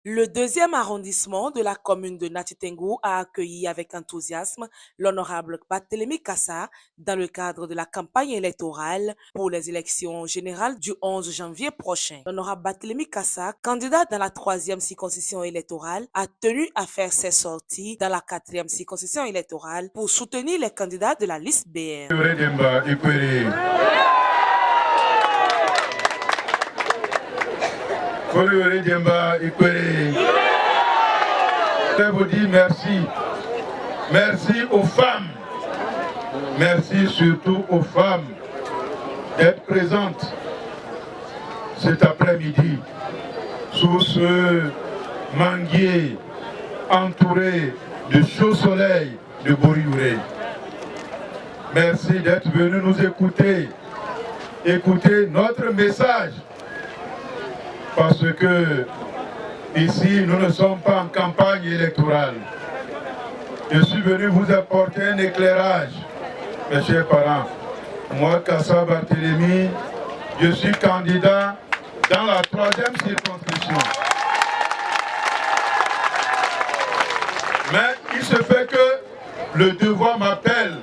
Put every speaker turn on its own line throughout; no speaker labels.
Le deuxième arrondissement de la commune de Nati Tengou a accueilli avec enthousiasme l'honorable Barthélémy Kassa dans le cadre de la campagne électorale pour les élections générales du 11 janvier prochain. L'honorable Barthélémy Kassa, candidat dans la 3e circonscription électorale, a tenu à faire ses sorties dans la 4e circonscription électorale pour soutenir les candidats de la liste BR.
Je vous dis merci. Merci aux femmes. Merci surtout aux femmes d'être présentes cet après-midi sous ce manguier entouré de chaud soleil de Boriouré. Merci d'être venus nous écouter notre message. Parce que ici, nous ne sommes pas en campagne électorale. Je suis venu vous apporter un éclairage, mes chers parents. Moi, Kassa Barthélémy, je suis candidat dans la 3e circonscription. Mais il se fait que le devoir m'appelle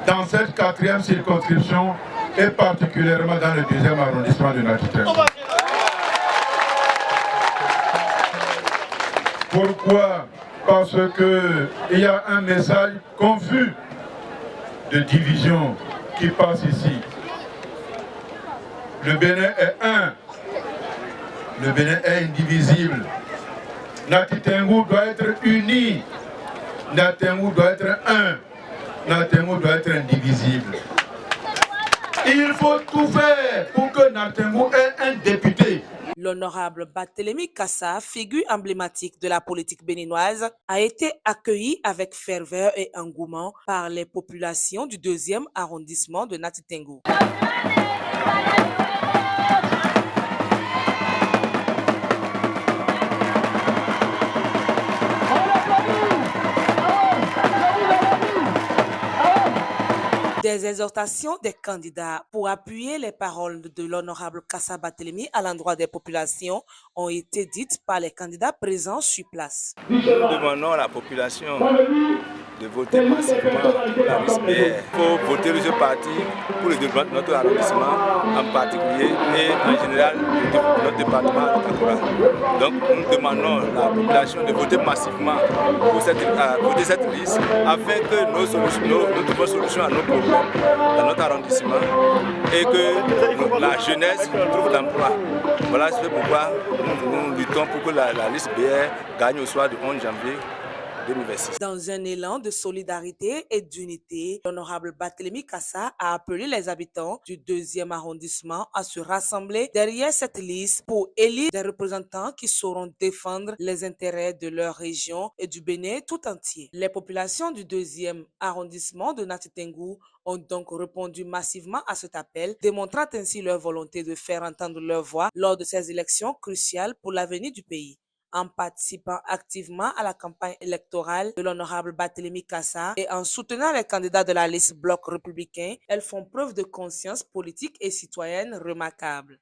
dans cette 4e circonscription et particulièrement dans le 2e arrondissement de Nati Tengou. Pourquoi? Parce qu'il y a un message confus de division qui passe ici. Le Bénin est un. Le Bénin est indivisible. Nati Tengou doit être uni. Nati Tengou doit être un. Nati Tengou doit être indivisible. Il faut tout faire pour que Nati Tengou ait un député.
L'honorable Barthélémy Kassa, figure emblématique de la politique béninoise, a été accueilli avec ferveur et engouement par les populations du 2e arrondissement de Nati Tengou. Des exhortations des candidats pour appuyer les paroles de l'honorable Kassa Barthélémy à l'endroit des populations ont été dites par les candidats présents sur place.
Nous demandons à la population de voter massivement pour la liste BR. Il faut voter ce parti pour le développement de notre arrondissement en particulier et en général notre département de Takora. Donc nous demandons à la population de voter massivement pour cette liste afin que nous trouvions solution à nos problèmes dans notre arrondissement et que la jeunesse trouve l'emploi. Voilà c'est pourquoi nous luttons pour que la liste BR gagne au soir du 11 janvier. 2026.
Dans un élan de solidarité et d'unité, l'honorable Barthélémy Kassa a appelé les habitants du 2e arrondissement à se rassembler derrière cette liste pour élire des représentants qui sauront défendre les intérêts de leur région et du Bénin tout entier. Les populations du 2e arrondissement de Nati Tengou ont donc répondu massivement à cet appel, démontrant ainsi leur volonté de faire entendre leur voix lors de ces élections cruciales pour l'avenir du pays. En participant activement à la campagne électorale de l'honorable Barthélémy Kassa et en soutenant les candidats de la liste Bloc républicain, elles font preuve de conscience politique et citoyenne remarquable.